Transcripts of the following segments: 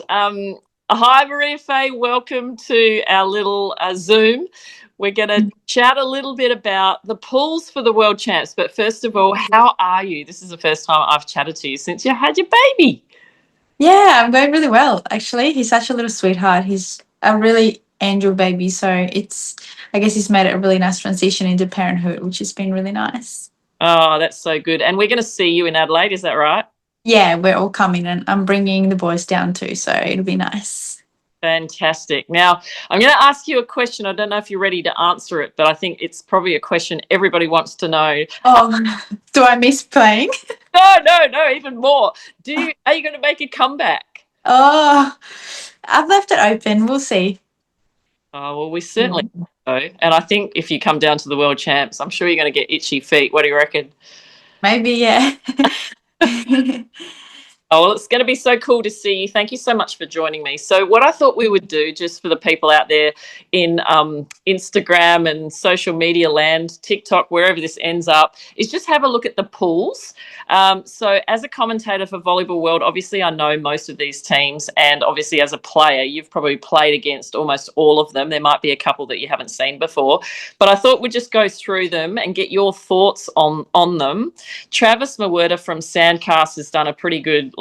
Hi, Mariafe. Welcome to our little Zoom. We're going to chat a little bit about the pools for the World Champs. But first of all, how are you? This is the first time I've chatted to you since you had your baby. Yeah, I'm going really well, actually. He's such a little sweetheart. He's a really angel baby. So I guess he's made it a really nice transition into parenthood, which has been really nice. Oh, that's so good. And we're going to see you in Adelaide. Is that right? Yeah, we're all coming and I'm bringing the boys down too. So it'll be nice. Fantastic. Now, I'm going to ask you a question. I don't know if you're ready to answer it, but I think it's probably a question everybody wants to know. Oh, do I miss playing? No, even more. Are you going to make a comeback? Oh, I've left it open. We'll see. Oh, well, we certainly hope so. And I think if you come down to the World Champs, I'm sure you're going to get itchy feet. What do you reckon? Maybe, yeah. Oh, well, it's going to be so cool to see you. Thank you so much for joining me. So what I thought we would do, just for the people out there in Instagram and social media land, TikTok, wherever this ends up, is just have a look at the pools. So as a commentator for Volleyball World, obviously I know most of these teams, and obviously as a player, you've probably played against almost all of them. There might be a couple that you haven't seen before, but I thought we'd just go through them and get your thoughts on them. Travis Mawerda from Sandcast has done a pretty good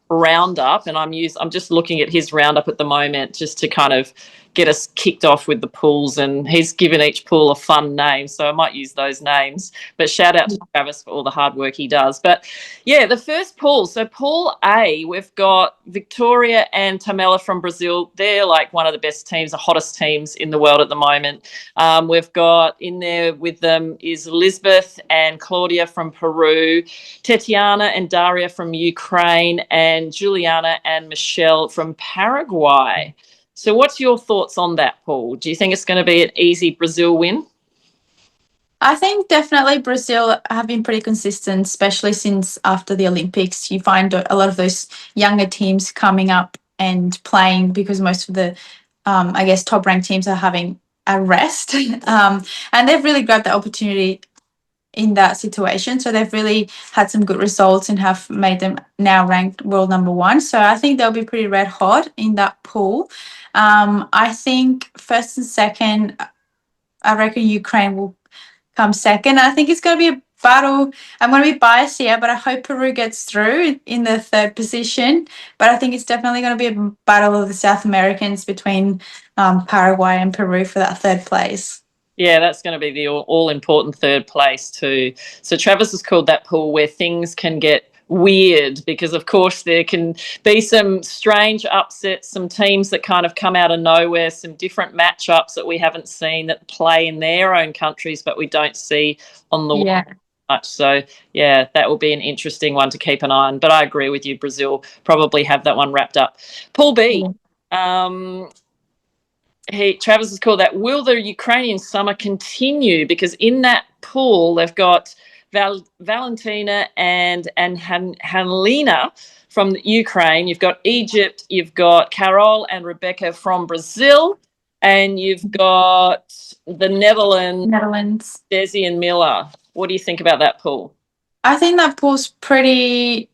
roundup, and I'm just looking at his roundup at the moment just to kind of get us kicked off with the pools, and he's given each pool a fun name, so I might use those names. But shout out to Travis for all the hard work he does. But yeah, the first pool, so Pool A, we've got Victoria and Tamela from Brazil. They're like one of the best teams, the hottest teams in the world at the moment. We've got in there with them is Lisbeth and Claudia from Peru, Tetiana and Daria from Ukraine, and Juliana and Michelle from Paraguay. So what's your thoughts on that, Paul? Do you think it's going to be an easy Brazil win? I think definitely Brazil have been pretty consistent, especially since after the Olympics. You find a lot of those younger teams coming up and playing because most of the, I guess, top ranked teams are having a rest. And they've really grabbed the opportunity in that situation. So they've really had some good results and have made them now ranked world number one. So I think they'll be pretty red hot in that pool. I think first and second, I reckon Ukraine will come second. I think it's going to be a battle. I'm going to be biased here, but I hope Peru gets through in the third position. But I think it's definitely going to be a battle of the South Americans between Paraguay and Peru for that third place. Yeah, that's going to be the all-important third place too. So Travis has called that pool where things can get weird because, of course, there can be some strange upsets, some teams that kind of come out of nowhere, some different matchups that we haven't seen that play in their own countries but we don't see on the world much. So, yeah, that will be an interesting one to keep an eye on. But I agree with you, Brazil probably have that one wrapped up. Pool B. Travis has called that, will the Ukrainian summer continue? Because in that pool, they've got Valentina and Hanlina from Ukraine. You've got Egypt, you've got Carol and Rebecca from Brazil, and you've got the Netherlands, Desi and Miller. What do you think about that pool? I think that pool's pretty.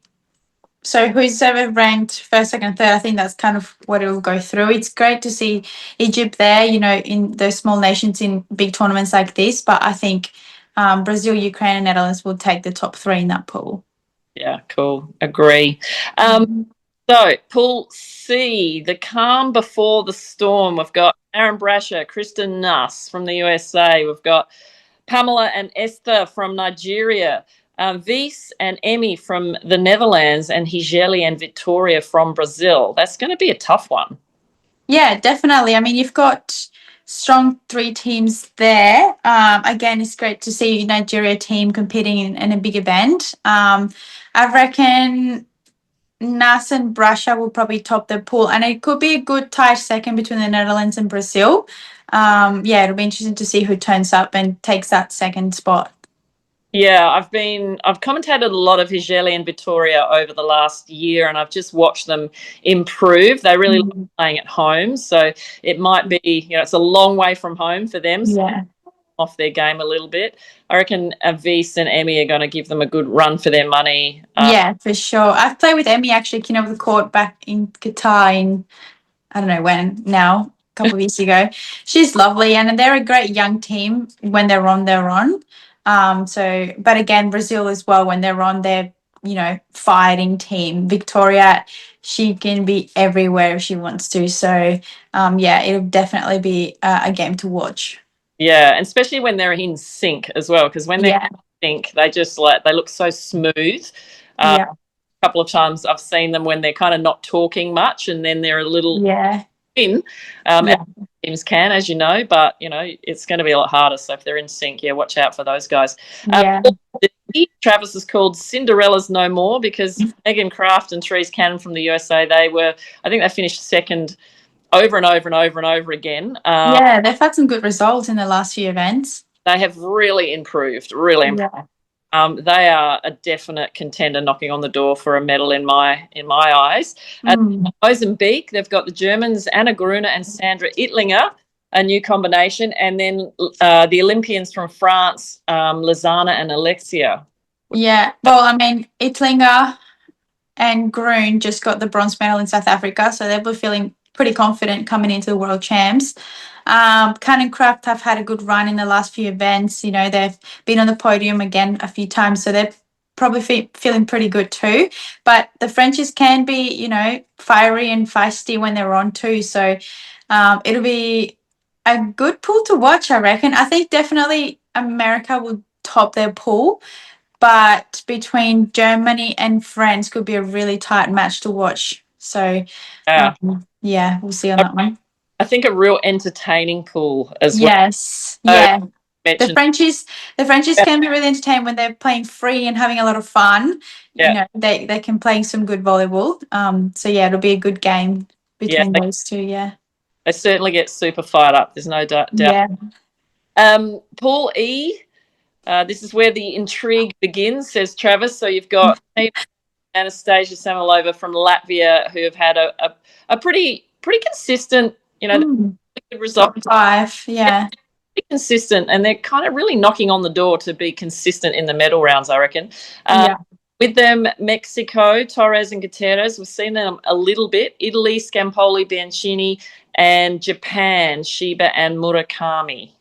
So who's ever ranked first, second, third, I think that's kind of what it will go through. It's great to see Egypt there, in those small nations in big tournaments like this. But I think Brazil, Ukraine, and Netherlands will take the top three in that pool. Yeah, cool. Agree. So, Pool C, the calm before the storm. We've got Aaron Brasher, Kristen Nuss from the USA. We've got Pamela and Esther from Nigeria. Vies and Emmy from the Netherlands, and Higeli and Victoria from Brazil. That's going to be a tough one. Yeah, definitely. I mean, you've got strong three teams there. Again, it's great to see Nigeria team competing in a big event. I reckon Nas and Brasha will probably top the pool, and it could be a good tight second between the Netherlands and Brazil. It'll be interesting to see who turns up and takes that second spot. Yeah, I've commentated a lot of Higeli and Victoria over the last year, and I've just watched them improve. They really love playing at home, so it might be, it's a long way from home for them. So off their game a little bit. I reckon Avis and Emmy are going to give them a good run for their money. Yeah, for sure. I've played with Emmy actually, over the court back in Qatar in, I don't know when now, a couple of years ago. She's lovely, and they're a great young team. When they're on, they're on. So, but again, Brazil as well, when they're on, they're, fighting team. Victoria, she can be everywhere if she wants to. So, yeah, it'll definitely be a game to watch. Yeah, and especially when they're in sync as well, because when they're Yeah, in sync, they look so smooth. A yeah, couple of times I've seen them when they're kind of not talking much, and then they're a little yeah, in. yeah, Teams can, as you know, but it's going to be a lot harder. So if they're in sync, yeah, watch out for those guys. yeah. Travis is called Cinderella's No More because Megan Kraft and Therese Cannon from the USA, I think they finished second over and over and over and over again. Yeah, they've had some good results in the last few events. They have really improved, really improved. Yeah. They are a definite contender knocking on the door for a medal in my eyes. Mozambique, they've got the Germans Anna Gruna and Sandra Ittlinger, a new combination, and then the Olympians from France, Lizana and Alexia. Yeah, well, I mean, Ittlinger and Groen just got the bronze medal in South Africa, so they were feeling pretty confident coming into the World Champs. Cannon Craft have had a good run in the last few events. They've been on the podium again a few times, so they're probably feeling pretty good too. But the Frenchies can be, fiery and feisty when they're on too. So it'll be a good pool to watch, I reckon. I think definitely America will top their pool. But between Germany and France could be a really tight match to watch. So, yeah, we'll see on that one. I think a real entertaining pool as well. Yes, yeah. The Frenchies can be really entertaining when they're playing free and having a lot of fun. Yeah. They can play some good volleyball. So yeah, it'll be a good game between those two. Yeah. They certainly get super fired up. There's no doubt. Yeah. Pool E. This is where the intrigue begins, says Travis. So you've got Anastasia Samalova from Latvia, who have had a pretty consistent, good result. Top 5, yeah. Pretty consistent, and they're kind of really knocking on the door to be consistent in the medal rounds, I reckon. With them, Mexico, Torres and Gutierrez, we've seen them a little bit. Italy, Scampoli, Bianchini, and Japan, Shiba and Murakami.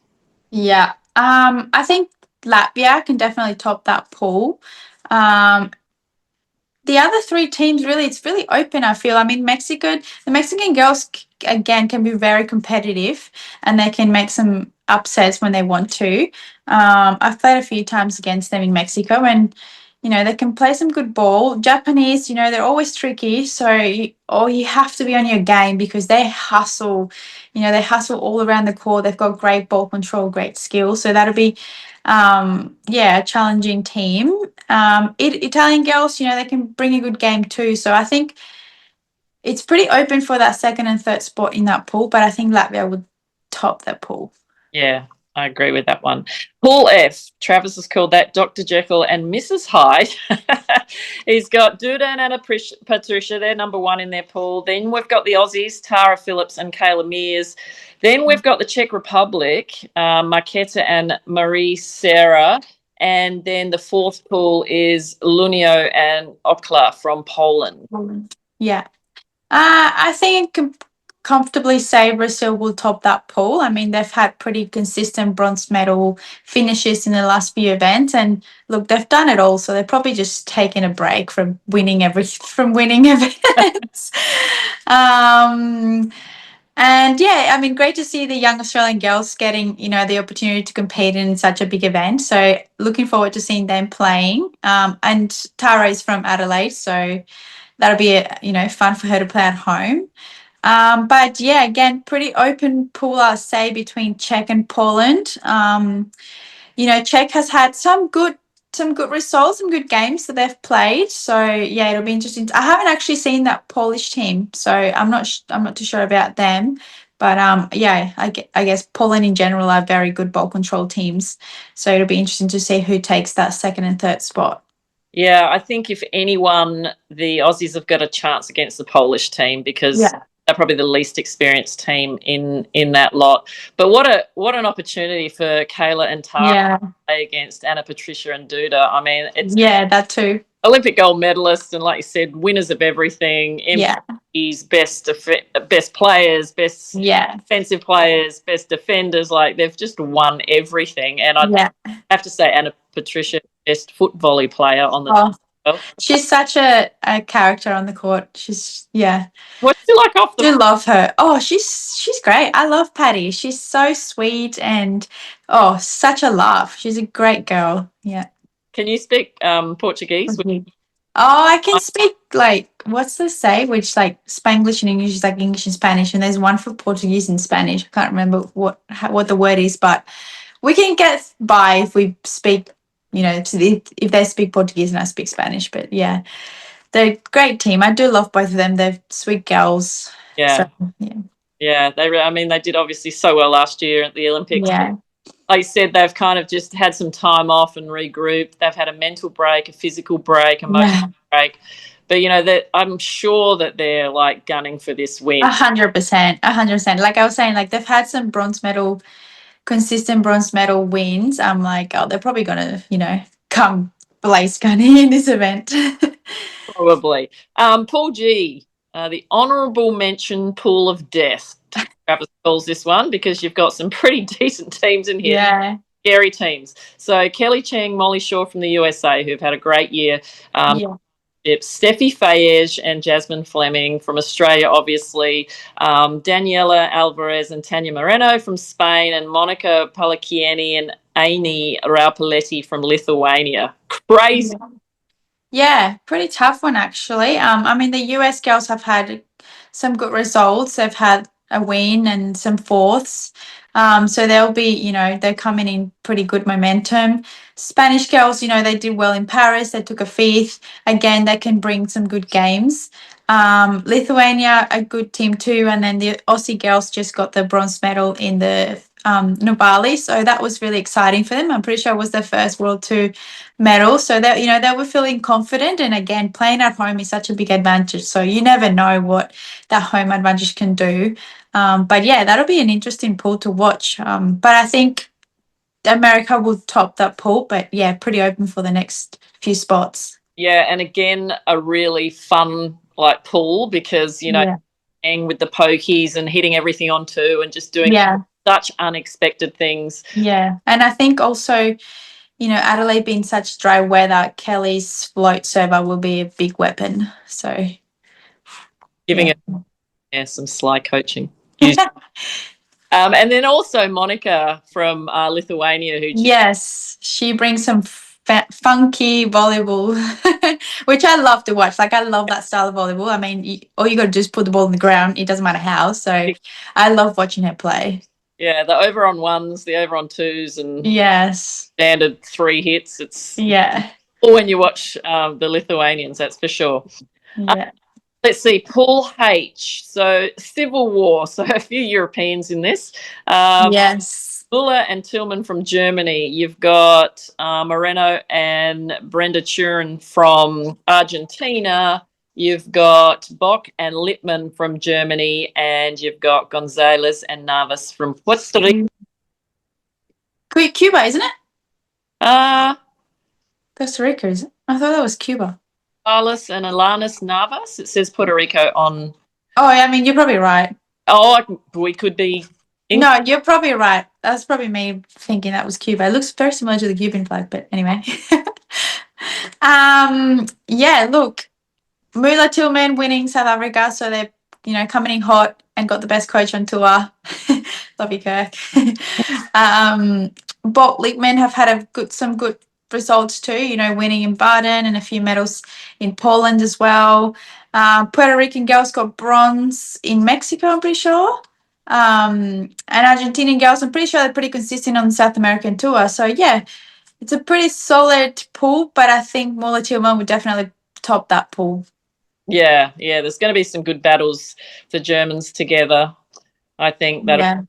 Yeah. I think Latvia can definitely top that pool. The other 3 teams, it's really open, I feel. I mean, the Mexican girls, again, can be very competitive and they can make some upsets when they want to. I've played a few times against them in Mexico and, they can play some good ball. Japanese, they're always tricky. So you have to be on your game because they hustle. They hustle all around the court. They've got great ball control, great skill. So that'll be a challenging team. Italian girls, they can bring a good game too. So I think it's pretty open for that second and third spot in that pool, but I think Latvia would top that pool. Yeah, I agree with that one. Pool F, Travis has called that Dr. Jekyll and Mrs. Hyde. He's got Duda and Anna Patricia. They're number 1 in their pool. Then we've got the Aussies, Tara Phillips and Kayla Mears. Then we've got the Czech Republic, Marketa and Marie Sarah. And then the 4th pool is Lunio and Okla from Poland. Yeah. I think I can comfortably say Brazil will top that pool. I mean, they've had pretty consistent bronze medal finishes in the last few events. And look, they've done it all. So they're probably just taking a break from winning events. And yeah, I mean, great to see the young Australian girls getting, the opportunity to compete in such a big event. So looking forward to seeing them playing. And Tara is from Adelaide, so that'll be, fun for her to play at home. But yeah, again, pretty open pool, I'll say, between Czech and Poland. Czech has had some good results, some good games that they've played. So yeah, it'll be interesting. I haven't actually seen that Polish team, so I'm not too sure about them. But yeah, I guess Poland in general are very good ball control teams. So it'll be interesting to see who takes that second and third spot. Yeah, I think if anyone, the Aussies have got a chance against the Polish team because they're probably the least experienced team in that lot. But what an opportunity for Kayla and Tara to play against Anna, Patricia, and Duda. I mean, it's that too. Olympic gold medalists, and like you said, winners of everything. MVPs, best players, best defensive players, best defenders. Like, they've just won everything. And I have to say, Anna Patricia, best foot volley player on the team. She's such a character on the court. She's What's she like off the? I do love her. Oh, she's great. I love Patty. She's so sweet and such a laugh. She's a great girl. Yeah. Can you speak Portuguese? I can speak, like, what's the say? Which, like, Spanglish and English is like English and Spanish, and there's one for Portuguese and Spanish. I can't remember what the word is, but we can get by if we speak, if they speak Portuguese and I speak Spanish. But yeah, they're a great team. I do love both of them. They're sweet girls. Yeah. So, yeah. They did obviously so well last year at the Olympics. Yeah. Like you said, they've kind of just had some time off and regrouped. They've had a mental break, a physical break, emotional break. But, I'm sure that they're, like, gunning for this win. 100%. 100%. Like I was saying, like, they've had some consistent bronze medal wins. I'm like, they're probably going to, come blaze gunning in this event. Probably. Pool G, the honourable mention pool of death. Travis calls this one, because you've got some pretty decent teams in here. Yeah. Scary teams. So Kelly Cheng, Molly Shaw from the USA, who've had a great year. Steffi Fayez and Jasmine Fleming from Australia, obviously. Daniela Alvarez and Tania Moreno from Spain, and Monica Palakiani and Aini Raupaletti from Lithuania. Crazy. Yeah, pretty tough one, actually. I mean, the US girls have had some good results. They've had a win and some fourths. So they'll be, they're coming in pretty good momentum. Spanish girls, they did well in Paris. They took a fifth. Again, they can bring some good games. Lithuania, a good team too. And then the Aussie girls just got the bronze medal in the Nubali. So that was really exciting for them. I'm pretty sure it was their first World 2 medal. So that, they were feeling confident. And again, playing at home is such a big advantage. So you never know what that home advantage can do. But yeah, that'll be an interesting pool to watch. But I think America will top that pool. But yeah, pretty open for the next few spots. Yeah, and again, a really fun, like, pool, because, playing with the pokies and hitting everything on two and just doing such unexpected things. Yeah, and I think also, Adelaide being such dry weather, Kelly's float server will be a big weapon. So giving it some sly coaching. And then also Monica from Lithuania, who she brings some funky volleyball, which I love to watch. Like, I love that style of volleyball. I mean, all you got to do is put the ball on the ground. It doesn't matter how. So I love watching her play. Yeah, the over on ones, the over on twos, and standard 3 hits. It's or when you watch the Lithuanians, that's for sure. Yeah. Let's see, Pool H. So Civil War. So a few Europeans in this. Muller and Tillman from Germany. You've got Moreno and Brenda Turin from Argentina. You've got Bock and Lippmann from Germany, and you've got Gonzalez and Navas from Puerto Rico. Cuba, isn't it? Costa Rica, is it? I thought that was Cuba. Carlos and Alanis Navas. It says Puerto Rico on. Oh, I mean, you're probably right. Oh, we could be. No, you're probably right. That's probably me thinking that was Cuba. It looks very similar to the Cuban flag, but anyway. Look, Muller Tillman winning South Africa, so they're, coming in hot and got the best coach on tour. Love you, Kirk. Bolt Lippmann have had some good results too, winning in Baden and a few medals in Poland as well. Puerto Rican girls got bronze in Mexico, I'm pretty sure. And Argentinian girls, I'm pretty sure they're pretty consistent on the South American tour. So yeah, it's a pretty solid pool, but I think Muller Tillman would definitely top that pool. Yeah, there's going to be some good battles for Germans together. I think that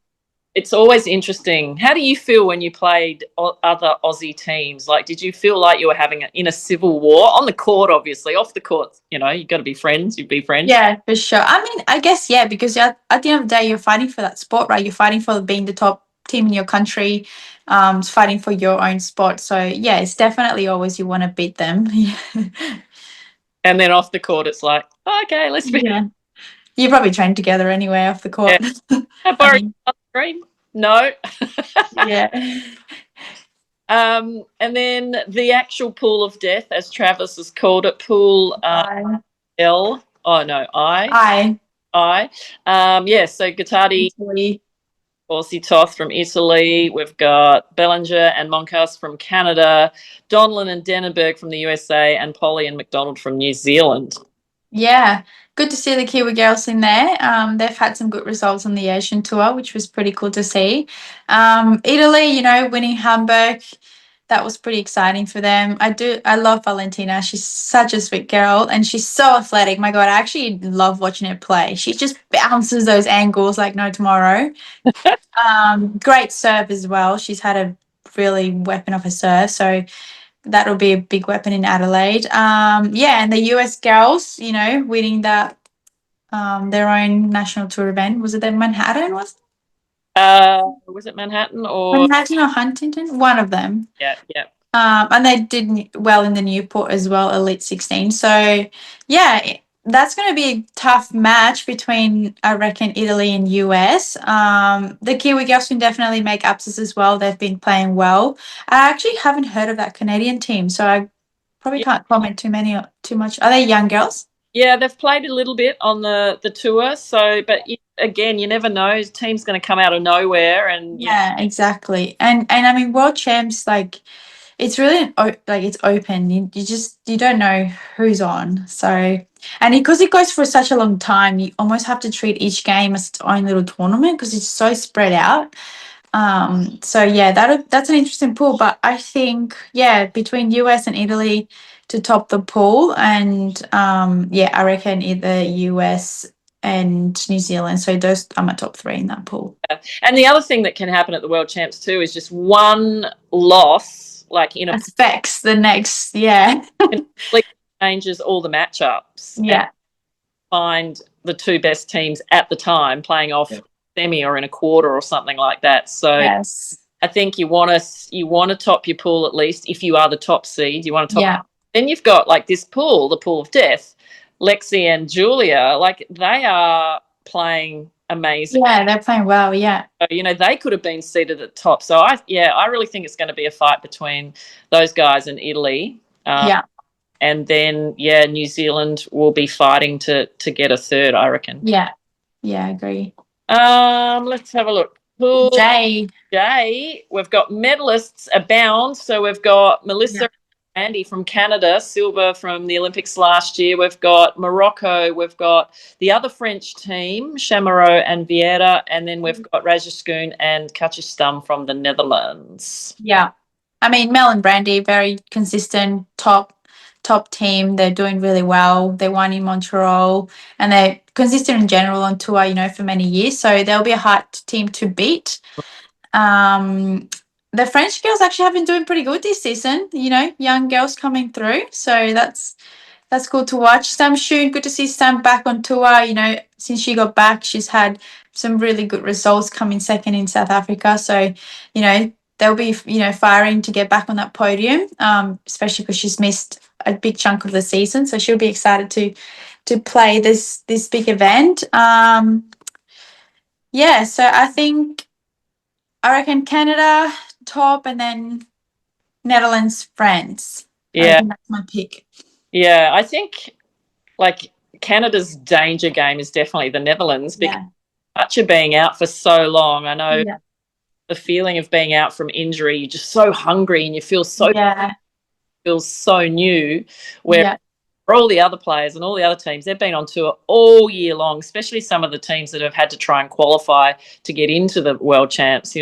it's always interesting. How do you feel when you played other Aussie teams? Like, did you feel like you were having in a civil war on the court? Obviously, off the court, you got to be friends. You'd be friends. Yeah, for sure. I mean, I guess, yeah, because at the end of the day, you're fighting for that sport, right? You're fighting for being the top team in your country, fighting for your own sport. So, yeah, it's definitely always you want to beat them. And then off the court, it's like, okay, let's be. Yeah. You probably train together anyway off the court. Yeah. I I borrow mean, screen. No. yeah. And then the actual pool of death, as Travis has called it, pool L. Oh no, I. Yeah. So Guttati, Orsi Toth from Italy. We've got Bellinger and Monkas from Canada, Donlan and Denenberg from the USA, and Polly and McDonald from New Zealand. Yeah, good to see the Kiwi girls in there. They've had some good results on the Asian tour, which was pretty cool to see. Italy, winning Hamburg, that was pretty exciting for them. I love Valentina. She's such a sweet girl and she's so athletic. My God, I actually love watching her play. She just bounces those angles like no tomorrow. Great serve as well. She's had a really weapon of a serve. So that'll be a big weapon in Adelaide. And the US girls, winning that their own national tour event. Was it the Manhattan? Was it Manhattan or Huntington? One of them. Yeah. And they did well in the Newport as well, Elite 16. So yeah, that's going to be a tough match between, I reckon, Italy and US. The Kiwi girls can definitely make upsets as well. They've been playing well. I actually haven't heard of that Canadian team, so I probably can't comment too much. Are they young girls? Yeah, they've played a little bit on the tour. So, but again, you never know. The team's going to come out of nowhere, and yeah, exactly. And I mean, world champs, like, it's really it's open. You don't know who's on. So, and because it goes for such a long time, you almost have to treat each game as its own little tournament because it's so spread out. So yeah, that's an interesting pool. But I think, yeah, between US and Italy to top the pool, and I reckon either US and New Zealand. So those are my top three in that pool. And the other thing that can happen at the World Champs too is just one loss, like affects the next, completely changes all the matchups. Yeah. And find the two best teams at the time playing off semi or in a quarter or something like that. So yes. I think you want to top your pool at least if you are the top seed. You want to top. Yeah. Then you've got like this pool, the pool of death. Lexi and Julia, like they are playing amazing. Yeah, they're playing well. Yeah. So, they could have been seated at the top. So I really think it's going to be a fight between those guys and Italy. And then New Zealand will be fighting to get a third, I reckon. Yeah. Yeah, I agree. Let's have a look. Pool J. We've got medalists abound. So we've got Melissa and Andy from Canada, silver from the Olympics last year. We've got Morocco. We've got the other French team, Chamereau and Vieira. And then we've got Rajaskoon and Kachistam from the Netherlands. Yeah. I mean, Mel and Brandy, very consistent, top team. They're doing really well. They won in Montreal and they're consistent in general on tour, for many years. So they'll be a hard team to beat. The French girls actually have been doing pretty good this season, young girls coming through. So that's cool to watch. Sam Schoon, good to see Sam back on tour. Since she got back, she's had some really good results, coming second in South Africa. So, they'll be, firing to get back on that podium, especially because she's missed a big chunk of the season. So she'll be excited to play this big event. So I reckon Canada top and then Netherlands, France. Yeah. I think that's my pick. Yeah, I think like Canada's danger game is definitely the Netherlands because Artacho being out for so long. I know the feeling of being out from injury, you're just so hungry and you feel so feels so new. Where for all the other players and all the other teams, they've been on tour all year long, especially some of the teams that have had to try and qualify to get into the World Champs,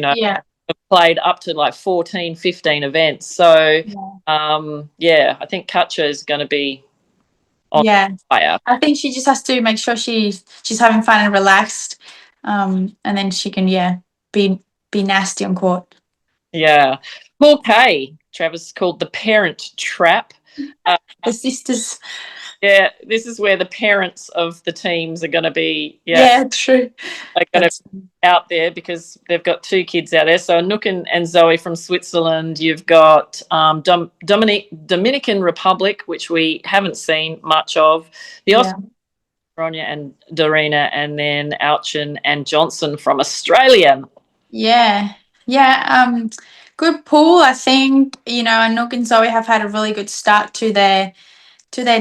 have played up to like 14, 15 events. So, I think Katja is going to be on fire. I think she just has to make sure she's having fun and relaxed, and then she can, be nasty on court. Yeah. Paul Kay, Travis called the parent trap. The sisters. Yeah, this is where the parents of the teams are going to be. Yeah, true. They're going to be out there because they've got 2 kids out there. So Anouk and Zoe from Switzerland. You've got Dominican Republic, which we haven't seen much of. The Ronya and Dorina, and then Alchin and Johnson from Australia. Yeah. Good pool. I think, Anouk and Zoe have had a really good start to their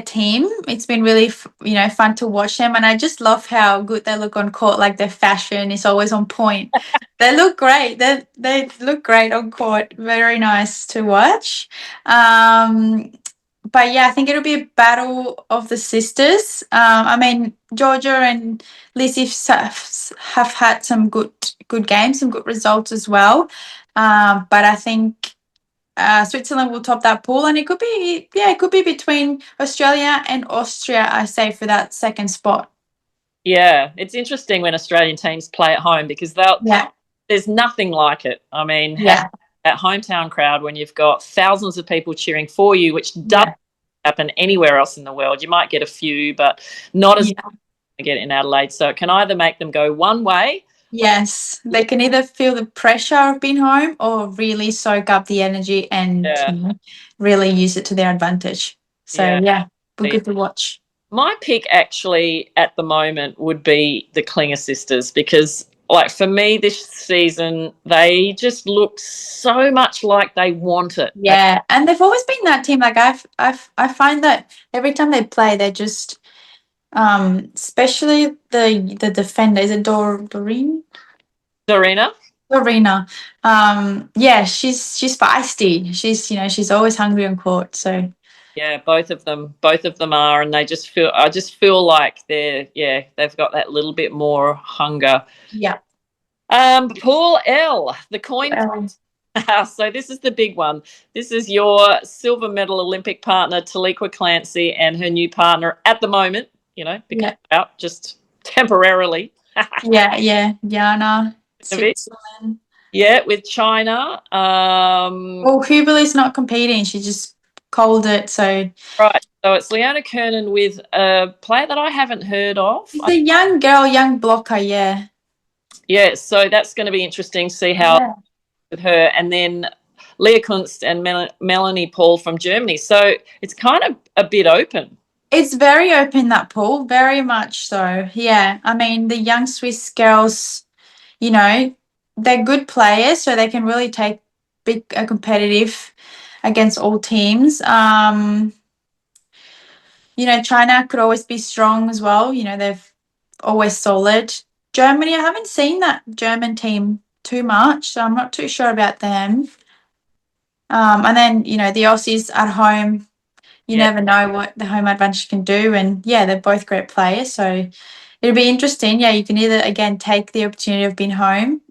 team. It's been really fun to watch them, and I just love how good they look on court. Like their fashion is always on point. They look great. They look great on court. Very nice to watch. But yeah, I think it'll be a battle of the sisters. I mean, Georgia and Lizzie have had some good games, some good results as well. But I think Switzerland will top that pool, and it could be between Australia and Austria, I say, for that second spot. Yeah, it's interesting when Australian teams play at home because there's nothing like it. I mean, that hometown crowd when you've got thousands of people cheering for you, which doesn't happen anywhere else in the world. You might get a few, but not as to get it in Adelaide. So it can either make them go one way. Yes, they can either feel the pressure of being home or really soak up the energy and really use it to their advantage. So we're good to watch. My pick actually at the moment would be the Klinger sisters because, like, for me this season, they just look so much like they want it. Yeah, and they've always been that team. Like I find that every time they play, they're just, especially the defender. Is it Dorina? Dorina. Yeah, she's feisty. She's always hungry on court. So yeah, both of them are, and I just feel like they've got that little bit more hunger. Yeah. Paul L, the coin. So this is the big one. This is your silver medal Olympic partner, Taliqua Clancy, and her new partner at the moment, out just temporarily. Jana, Switzerland. Yeah, with China. Well, Hubel not competing. She just called it. So right. So it's Leona Kernan with a player that I haven't heard of. She's a young girl, young blocker, yeah. Yeah, so that's going to be interesting to see how with her. And then Leah Kunst and Melanie Paul from Germany. So it's kind of a bit open. It's very open, that pool, very much so. Yeah, I mean, the young Swiss girls, they're good players, so they can really take competitive against all teams. China could always be strong as well. They've always solid. Germany, I haven't seen that German team too much, so I'm not too sure about them. And then, the Aussies at home, you never know what the home advantage can do. And, they're both great players, so it'll be interesting. Yeah, you can either, again, take the opportunity of being home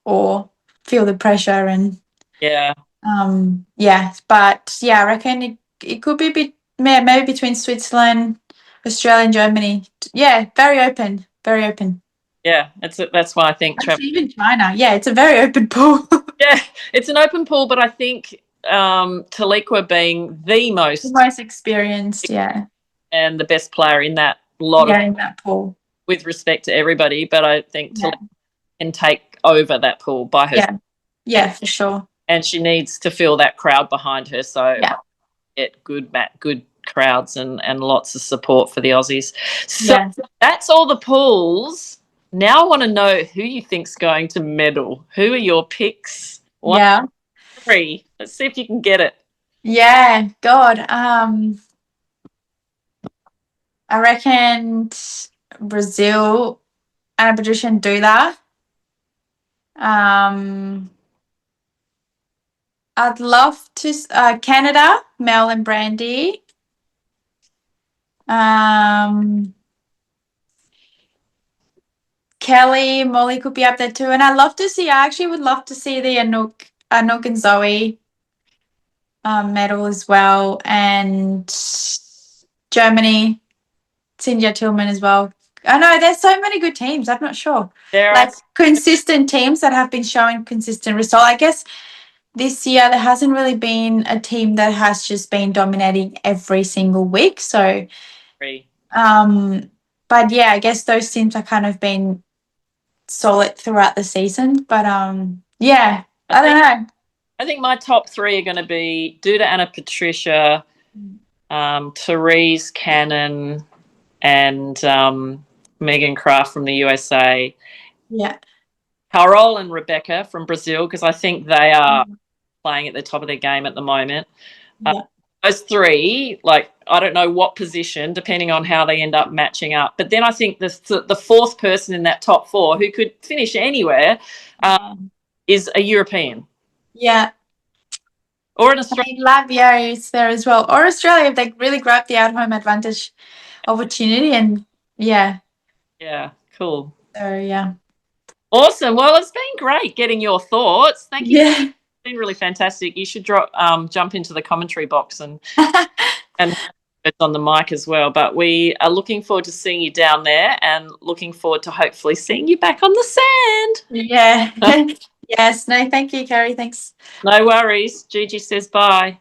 or feel the pressure and but I reckon it could be a bit maybe between Switzerland, Australia and Germany. Very open that's why I think even China, it's a very open pool. It's an open pool, but I think Taliqua being the most experienced and the best player in that lot in that pool with respect to everybody, but I think Taliqua can take over that pool by herself. For sure. And she needs to feel that crowd behind her. So get good crowds and lots of support for the Aussies. So that's all the pools. Now I want to know who you think's going to medal. Who are your picks? 1, 3. Let's see if you can get it. Yeah, God. I reckon Brazil, Ana Patricia and Dula. I'd love to Canada, Mel and Brandy. Kelly, Molly could be up there too, and I actually would love to see the Anouk and Zoe medal as well, and Germany, Cynthia Tillman as well I know there's so many good teams. I'm not sure. There Like are, consistent teams that have been showing consistent result. I guess this year there hasn't really been a team that has just been dominating every single week. So, but yeah, I guess those teams have kind of been solid throughout the season. But yeah, I don't know. I think my top three are going to be Duda, Anna, Patricia, Therese, Cannon, and Megan Kraft from the USA. Yeah. Carol and Rebecca from Brazil, because I think they are playing at the top of their game at the moment. Yeah. Those three, like, I don't know what position, depending on how they end up matching up. But then I think the fourth person in that top four, who could finish anywhere, is a European. Yeah. Or an Australian. Latvia is there as well. Or Australia, if they really grab the out-home advantage opportunity. And yeah. Yeah, cool. So, yeah. Awesome. Well, it's been great getting your thoughts. Thank you. Yeah. It's been really fantastic. You should jump into the commentary box and it's on the mic as well. But we are looking forward to seeing you down there and looking forward to hopefully seeing you back on the sand. Yeah. Yes. No, thank you, Kerri. Thanks. No worries. Gigi says bye.